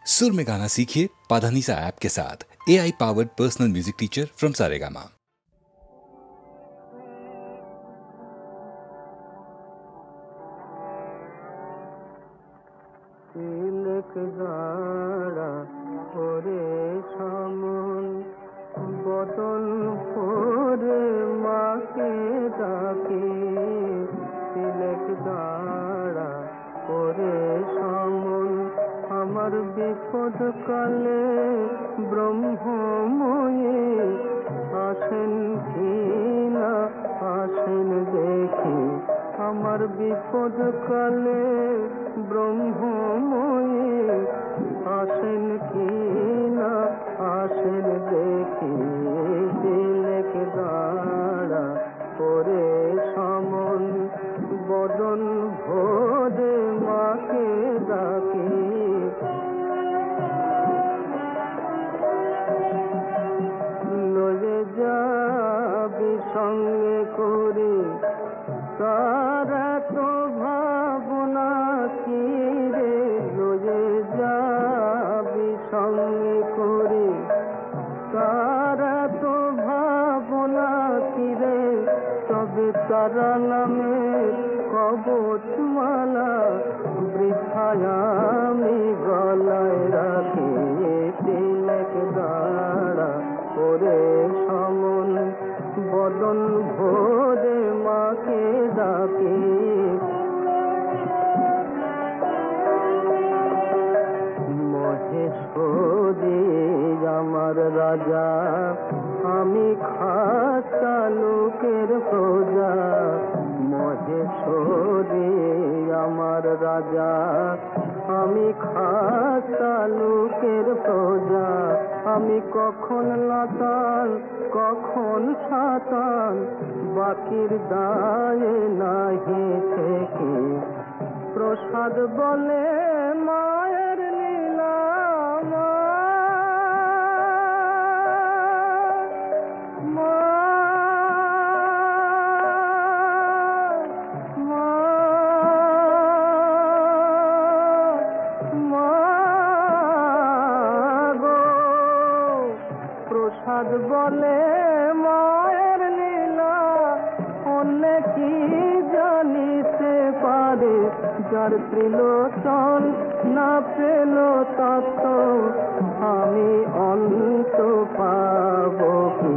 सुर में गाना सीखिए पाधानीसा ऐप के साथ। AI powered personal music teacher from Saregama. বদল ভরে মাকে ডাকে, তিলক দাঁড়া করে সমন আমার বিপদ কালে ব্রহ্মময়ে আসেন কি না আসেন দেখি, আমার বিপদ কালে ব্রহ্মময়ে আসেন কি না আসেন দেখি, তিলক দাঁড়া করে সমন বদন ভোরে মাকে ডাকি। লয়ে যাবি সঙ্গে করে তারা তো ভাবনা কি রে, লয়ে যাবি সঙ্গে করে তারা তো ভাবনা কি রে, তবে তারা নামে কবচ মালা বৃথায় আমি গলায় রাখি, তিলক দাঁড়া করে সমন বদন ভোরে মাকে ডাকি। মহেশ্বরী আমার রাজা আমি খাসা লোকের প্রজা, মহেশ্বরী আমার রাজা আমি খাসা লোকের প্রজা, আমি কখন লাতাল কখন সাতাল বাকির দায়ে নাহি থেকে, প্রসাদ বলে মায়ের লীলা প্রসাদ বলে মায়ের লীলা, অন্য কি জানিতে পারে, যার ত্রিলোচন না পেল তত্ত্ব আমি অন্ত পাব কি,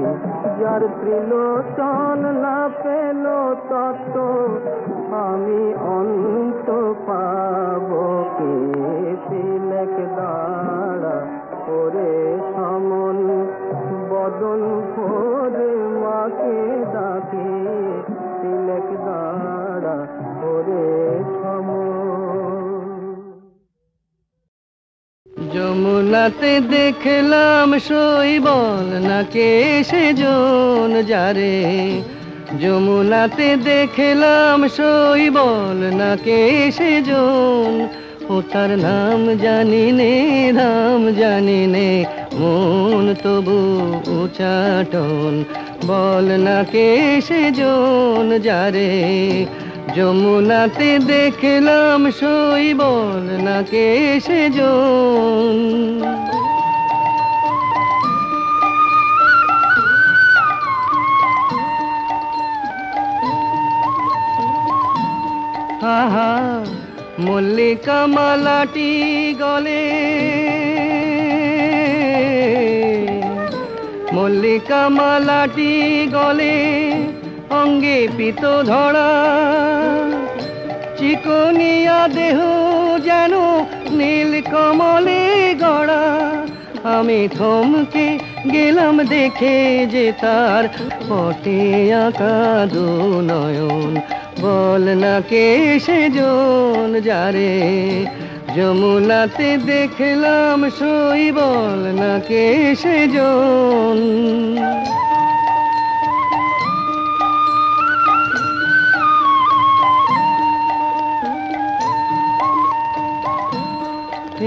যার ত্রিলোচন না পেল তত্ত্ব আমি অন্ত পাব কি, তিলক দাঁড়া করে সমন বদন ভোরে মাকে ডাকে, তিলক দাঁড়া করে সমন। যমুনাতে দেখলাম শৈবল নাকে সেজন যারে, যমুনাতে দেখলাম শৈবল নাকে সেজন, ও তার নাম জানি নে নাম জানি নে মন তবু উচাটন, বল না কে সেজন যারে, যমুনাতে দেখলাম শৈবল না কে সেজন। আহা মল্লিকা মালাটি গলে, মল্লিকা মালাটি গলে অঙ্গে পিত ধরা, চিকনিয়া দেহ যেন নীল কমলে গড়া, আমি থমকে গেলাম দেখে যে তার পটে আঁকা দু নয়ন, বল না কে সেজন যারে, যমুনাতে দেখলাম শৈবল না কে সেজন।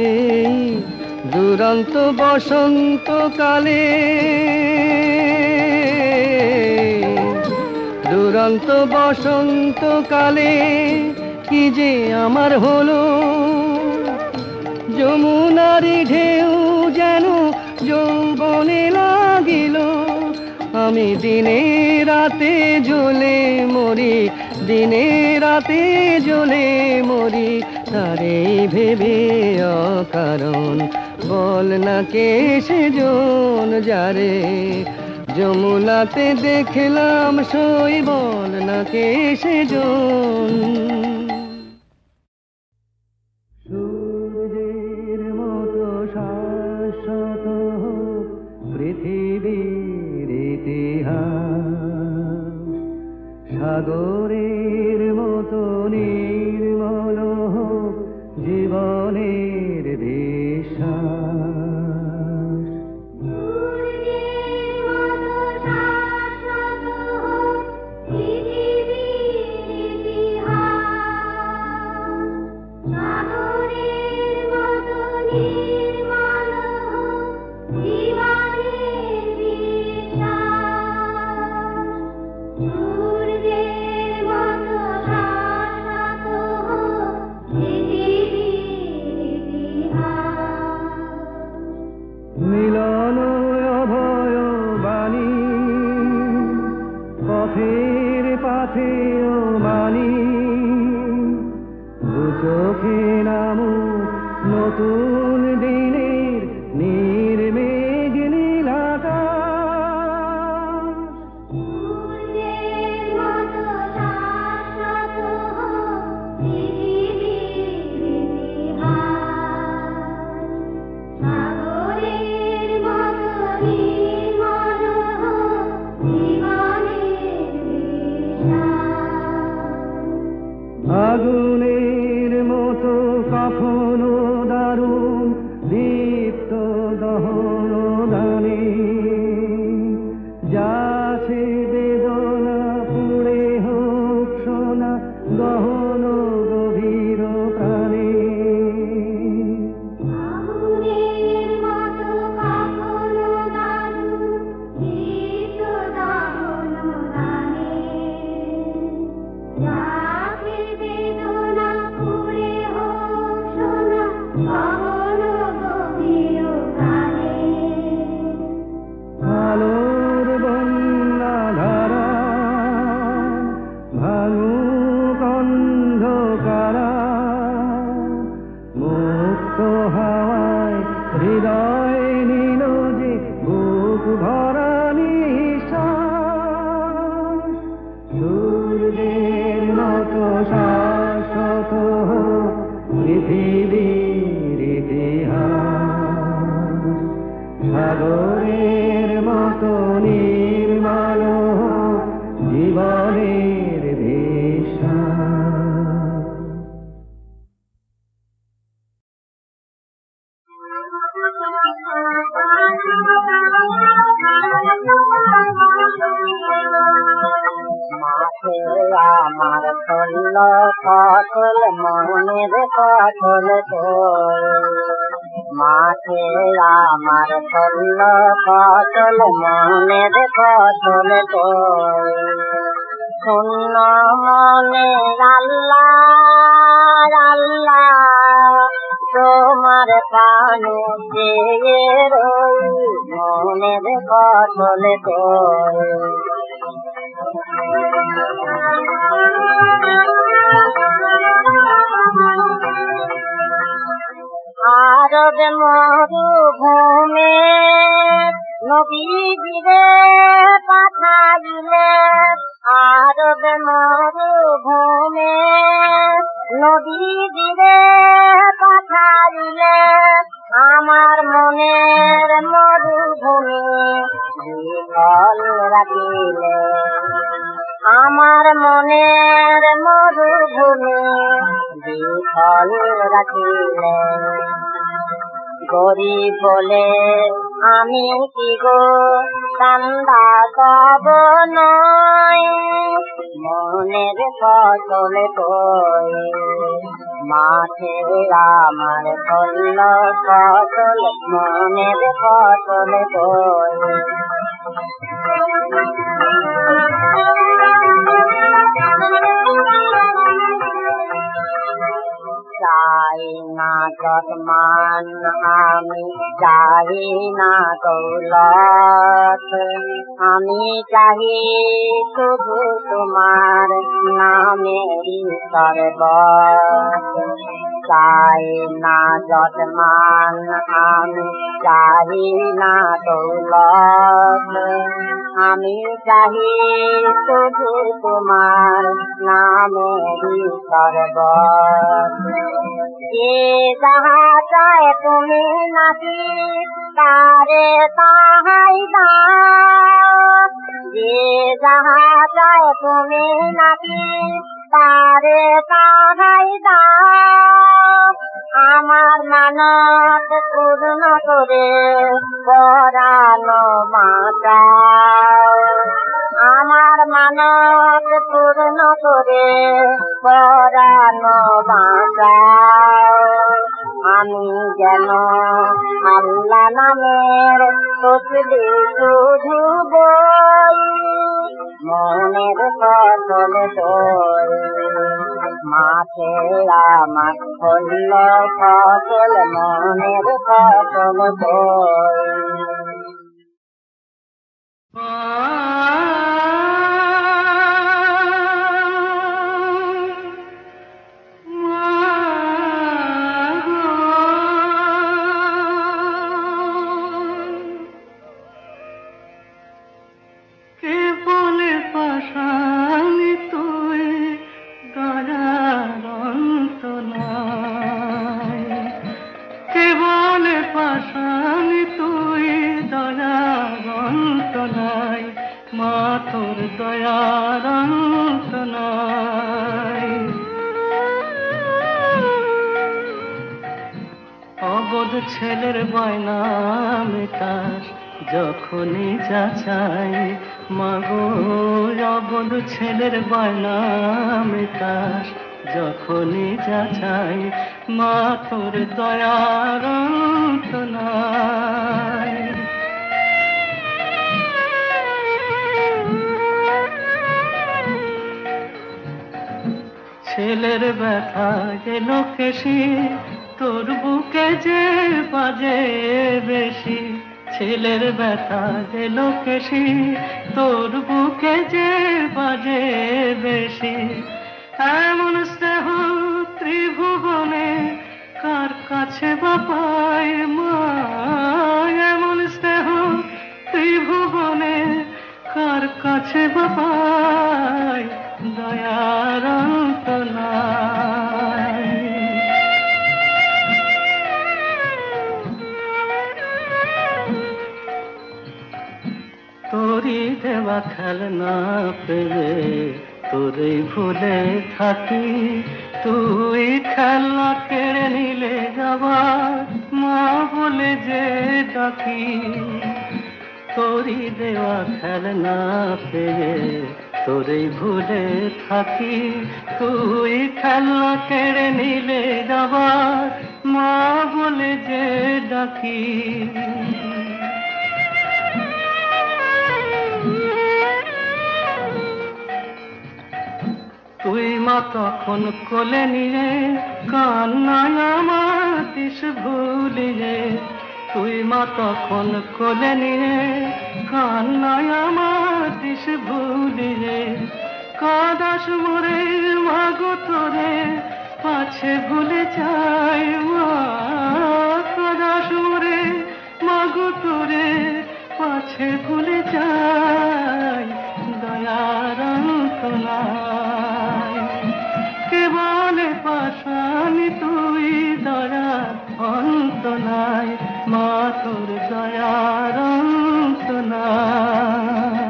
এই দুরন্ত বসন্তকালে, দুরন্ত বসন্তকালে কি যে আমার হলো, যমুনারি ঢেউ যেন যৌবনে লাগিল, আমি দিনে রাতে জ্বলে মরি, দিনে রাতে জ্বলে মরি, তারে ভেবে অকারণ বল না কে সেজন যারে যমুনাতে দেখলাম সই, বল না কে সেজন। সূর্যের মতো শাশ্বত পৃথিবীর ইতিহাস, সাগরের মতো নির্মল জীবনের বিশ্বাস। মিলন অভয় বাণী পথের পাথে ও মানি, দু চোখে নামু নতুন দিনের নির্মেঘ নীলাকাশ। আগুনের মতো কখনো দারুণ দীপ্ত দহন দানে, যাছে বেদনা পুড়ে হোক সোনা গহন গভীর প্রাণে। আলোর বন্যা ধারা ভাঙুক অন্ধকারা, মুক্ত হাওয়ায় হৃদয় নিল যে বুক ভরা নিঃশ্বাস। সূর্যের মতো শাশ্বত পৃথিবীর ইতিহাস, সাগরের মতো নির্মল জীবনের বিশ্বাস। মাঠে আমার ফল ফসল মনের ফসল তোর, মাঠে আমার ফল ফসল মনের ফসল তোর, শূন্য মনে আল্লাহ আল্লাহ তোমার পানে চেয়ে রই, মনের ফসল তোর। আরব মরুভূমে নবীজিরে পাঠাইলে, আরব মরুভূমে নবীজিরে পাঠাইলে, আমার মনের মরুভূমি বিফল রাখিলে, আমার মনের মরুভূমি বিফল রাখিলে। গরিব বলে আমি কি গো কান্দা কব নয়, মনের ফসল তোর, মাঠে আমার ফল ফসল মনের ফসল তোর। চাই না যতমান আমি চাই না দৌলত আমি চাই শুধু তোমার নামেরই শরবত চাই না যতমান আমি চাই না দৌলত আমি চাই শুধু তোমার নামেরই শরবত যে যাহা চায় তুমি নাকি তারে তাহাই দাও যে যাহা চায় তুমি নাকি তারে তাহাই দাও আমার মানত পূর্ণ করে পরানো বাঁচাও আমার মানত পূর্ণ করে পরানো বাঁচাও আমি যেন আল্লাহ নামের তসবিহ শুধু বই মনের ফসল দই মাঠে আমার হল ফসল মনের ফসল দই অবধ ছেলের বায়না মেটাস যখনই যা চাই মাগো অবধ ছেলের বায়না মেটাস যখনই যা চাই মা তোর দয়ার অন্ত নাই ছেলের ব্যথা গেল কেশি তোর বুকে যে বাজে বেশি ছেলের ব্যথা গেল কেশি তোর বুকে যে বাজে বেশি এমন স্নেহ ত্রিভুবনে কার কাছে বাপায় মা এমন স্নেহ ত্রিভুবনে কার কাছে বাপায় দয়ার অন্ত নাই তোরই দেওয়া খেলনা পেলে তোরই ভুলে থাকি তুই খেলনা কেড়ে নিলে যাবার মা বলে যে ডাকি তোরই দেওয়া খেলনা পেলে তোরই ভুলে থাকি তুই খেলনা কেড়ে নিলে যাবার মা বলে যে ডাকি তুই মা তখন কোলে নিয়ে কান্নায় আমার দিস ভুলিয়ে তুই মা তখন কোলে নিয়ে কান্নায় আমার দিস ভুলিয়ে কাদাস মোরে মাগো তোরে পাছে ভুলে যাই মা কাদাস মোরে মাগো তোরে পাছে ভুলে যাই দয়ার অন্ত নাই কে বলে পাশানি তুই দয়ার অন্ত নাই মা তোর দয়ার অন্ত নাই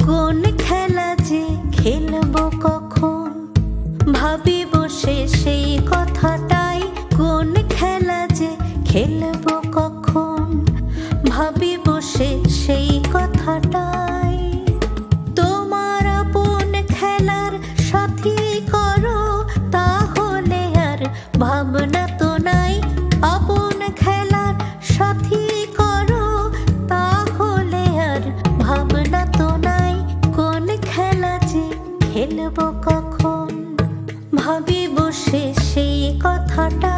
কোন খেলা যে খেলবো কখন ভাবি বসে সেই কথাটাই কোন খেলা যে খেলবো কখন ভাবি বসে সেই কথাটাই তোমার আপন খেলার সাথী করো তাহলে আর ভাবনা তো নাই আপন খেলার খেলবো কখন ভাবি বসে সেই কথাটা।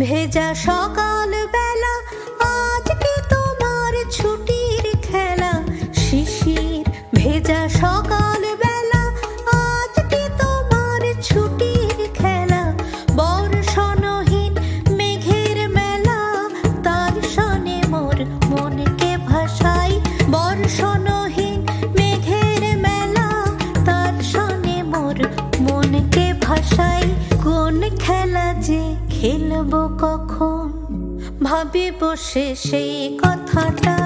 ভেজা সকাল বেলা আজকে তোমার ছুটির খেলা, শিশির ভেজা সকাল বেলা আজকে তোমার ছুটির খেলা। বর্ষণহীন মেঘের মেলা তার সনে মোর মনকে ভাসাই, বর্ষণহীন মেঘের মেলা তার সনে মোর মনকে ভাসাই। কোন খেলা যে খেলবো কখন ভাবি বসে সেই কথাটা।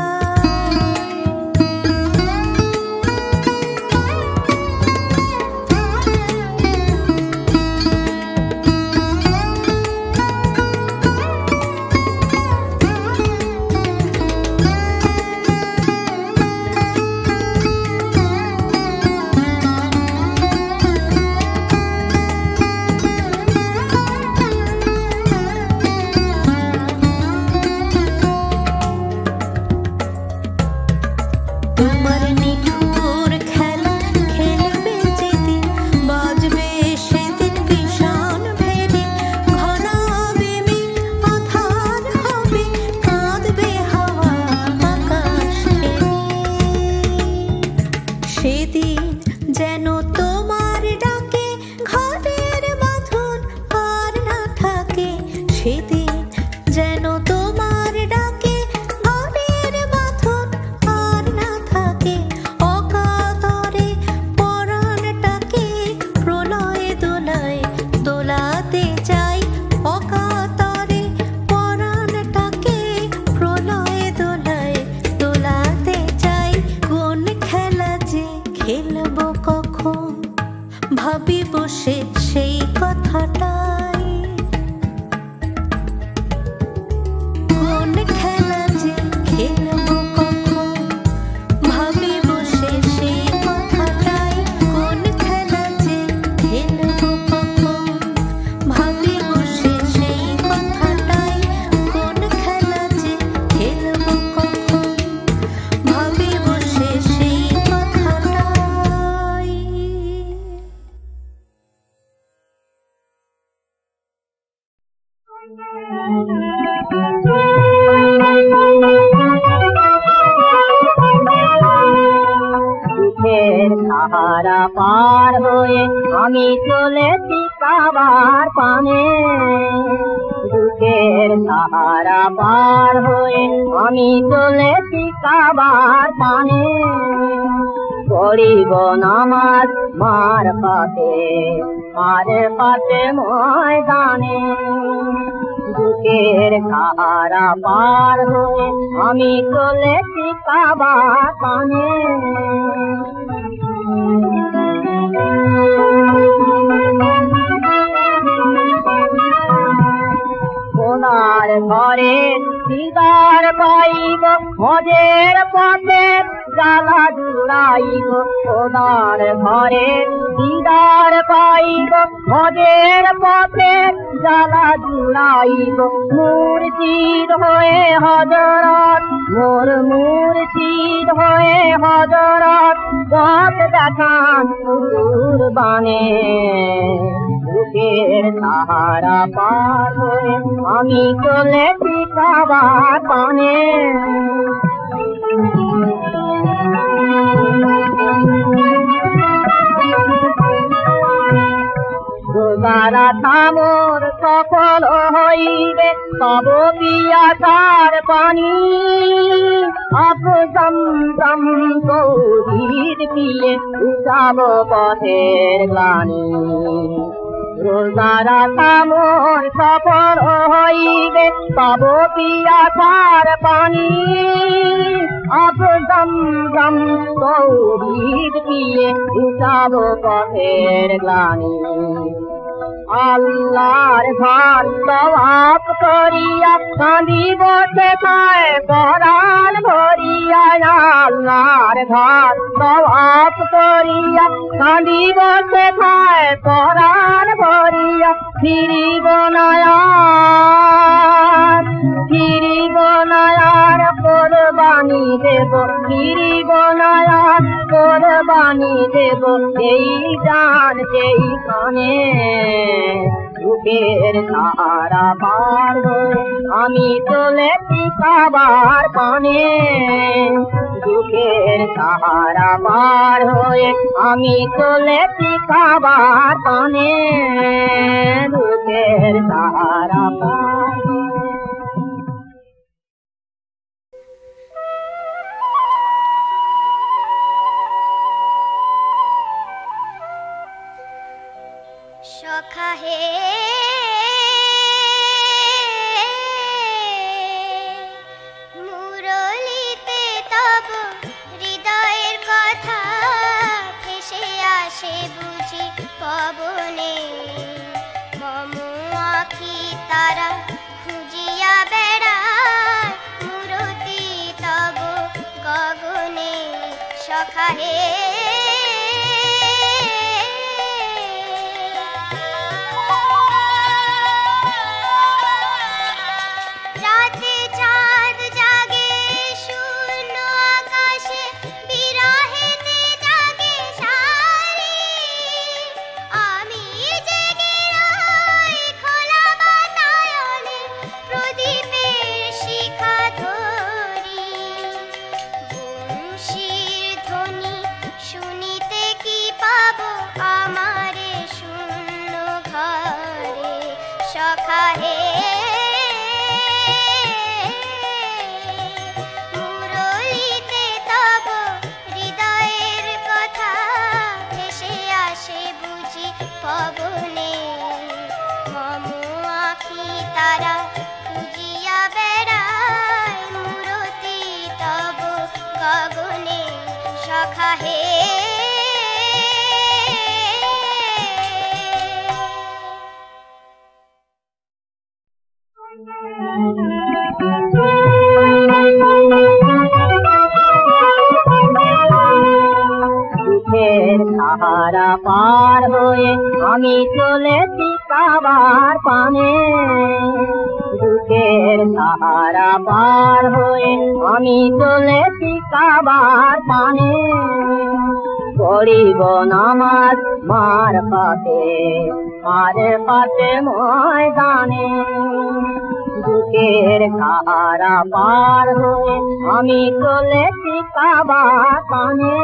তোমার নিঠুর খেলা খেলবে যেদিন বাজবে সেদিন ভীষণ ভেরি, ঘনাবে মেঘ আধার হবে কাঁদবে হাওয়া আকাশ সেদিন যেন তোমার ডাকে ঘরের বাঁধন আর না থাকে, সেদিন যেন তোমার ডাকে ঘরের বাঁধন আর না থাকে। অকাতরে পরাণটাকে প্রলয়ে দোলায় দোলাতে চাই, অকাতরে পরাণটাকে প্রলয়ে দোলায় দোলাতে চাই। কোন খেলা যে খেলবো কখন ভাবি বসে সেই কথাটাই। কোন খেলা যে খেলবো কখন ভাবি বসে সেই কথাটাই। কোন খেলা যে খেলবো কখন ভাবি বসে সেই কথাটাই। কোন খেলা যে খেলবো কখন ভাবি বসে সেই কথাটাই। দুঃখের সাহারা পার হয়ে আমি চলেছি কাবার পানে, দুঃখের সাহারা পার হয়ে আমি চলেছি কাবার পানে। পড়িব নামাজ মার পাশে ময়দানে, দুঃখের সাহারা পার হয়ে আমি চলেছি কাবার পানে। খোদার ঘরে দিদার পাইব হজের পথে জ্বালা জুড়াইব, খোদার ঘরে দিদার পাইব হজের পথে জ্বালা জুড়াইব। মুর্শিদ হয়ে হযরত মোর মুর্শিদ হয়ে হযরত পথ দেখান কুরবানে। দুঃখের সাহারা পার হয়ে আমি চলেছি কাবার পানে। রোজারা থামোর সফল হইবে তব পিয়াসার পানি, আফজম জম তৌহিদ পিয়ে উঠাব পথের গ্লানি। রোজারা তামর সফল হইবে পাব পিয়াসার পানি আব জমজম তৌহিদ পিয়ে উঠাব পথের গ্লানি আল্লাহর ঘর তওয়াফ করিয়া কাঁদিব সেথায় পরাণ ভরিয়া আল্লাহর ঘর তওয়াফ করিয়া কাঁদিব সেথায় পরাণ ভরিয়া ফিরিব নয়ার কোরবানি দেব ফিরিব নয়ার কোরবানি দেব এই জান সেই কানে বুকের সাহারা পার হয়ে আমি চলেছি কাবার পানে বুকের সাহারা পার হয়ে আমি চলেছি কাবার পানে বুকের সাহারা পার সখা হে মুরলিতে তব হৃদয়ের কথা ভেসে আসে বুঝি পবনে মম আখি তারা খুঁজিয়া বেড়ায় মূরতি তব গগনে সখা হে সাহারা পার হয়ে আমি চলেছি কাবার পানে দুঃখের সাহারা পার হয়ে আমি চলেছি কাবার পানে পড়িব নামাজ মার পাশে ময়দানে দুঃখের সাহারা পার হয়ে আমি চলেছি কাবার পানে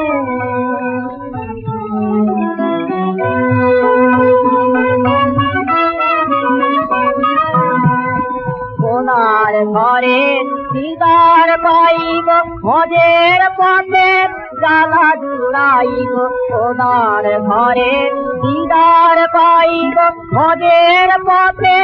খোদার ঘরে দিদার পাইব হজের পথে জ্বালা জুড়াইব খোদার ঘরে দিদার পাইব হজের পথে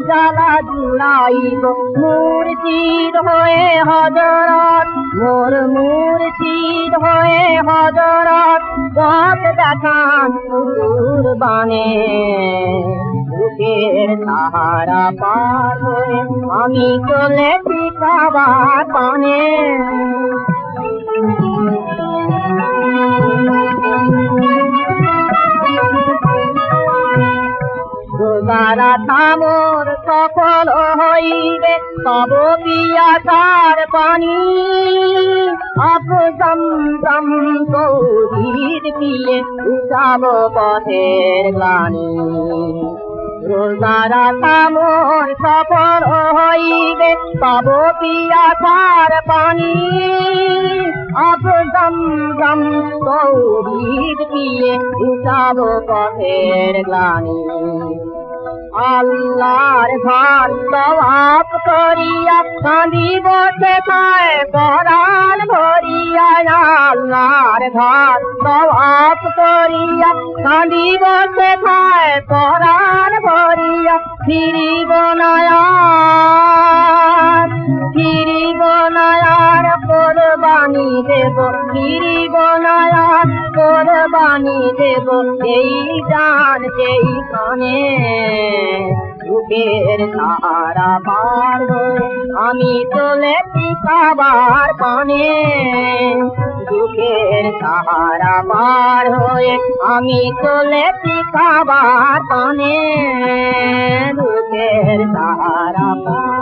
জ্বালা জুড়াইব মুর্শিদ হয়ে হযরত মোর মুর্শিদ হয়ে হযরত পথ দেখান কুরবানে বুকের সাহারা পার হয়ে আমি চলেছি কাবার পানে রোজারা তামর সফল হইবে তব পিয়াসার পানি আব জমজম তৌহিদ পিয়ে উঠাব পথের গ্লানি রোজারা তামর সফল হইবে তব পিয়াসার পানি আব জমজম তৌহিদ পিয়ে উঠাব পথের গ্লানি আল্লাহর ঘর তওয়াফ করিয়া কাঁদি বসে খায় পরাণ ভরিয়া আল্লাহর ঘর তওয়াফ করিয়া কাঁদি বসে খায় পরাণ ভরিয়া ফিরিব নয়ার কোরবানি দেব ফিরিব নয়ার কোরবানি দেব এই জান যেই কানে বুকের সাহারা পার হয়ে আমি চলেছি কাবার পানে বুকের সাহারা পার হয়ে আমি চলেছি কাবার পানে বুকের সাহারা পার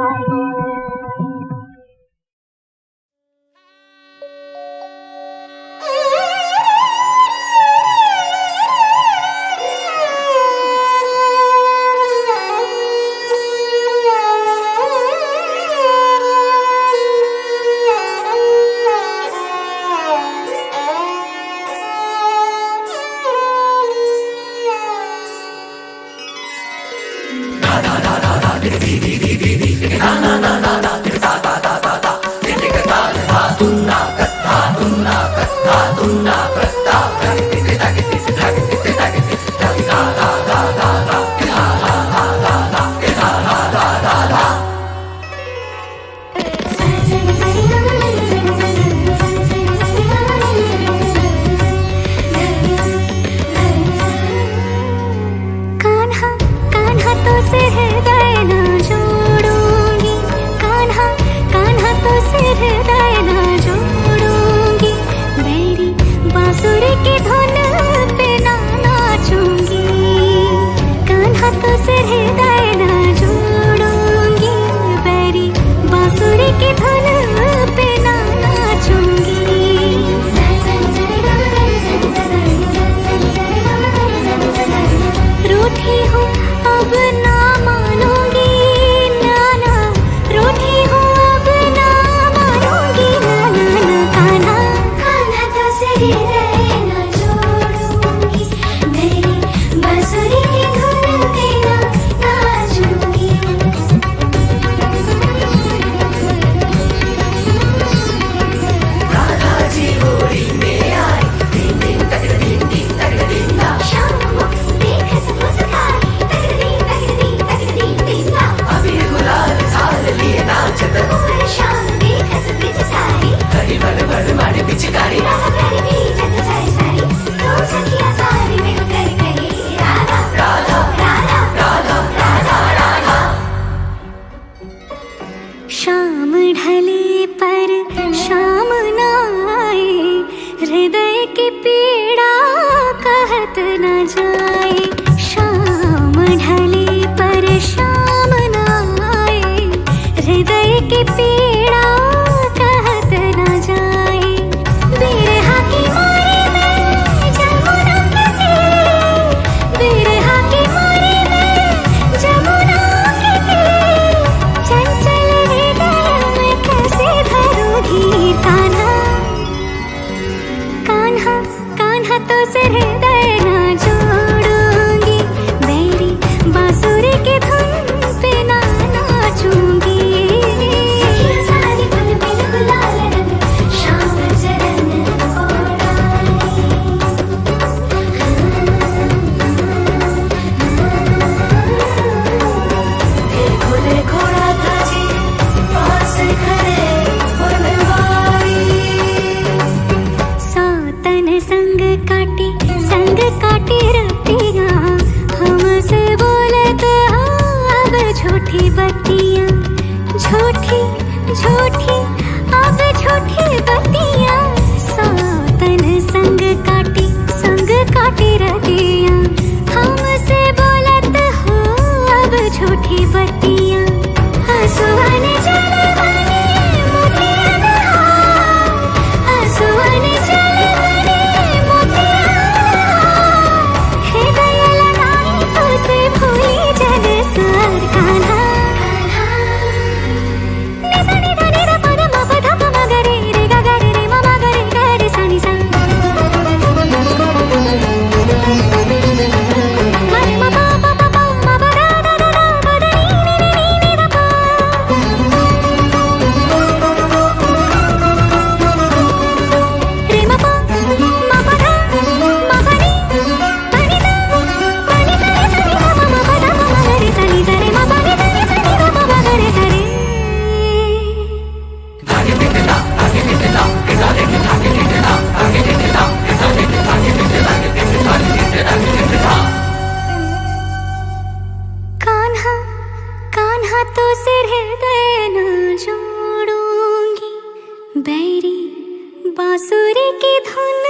हाथों से हृदय न जोड़ूंगी, बैरी बांसुरी की धुन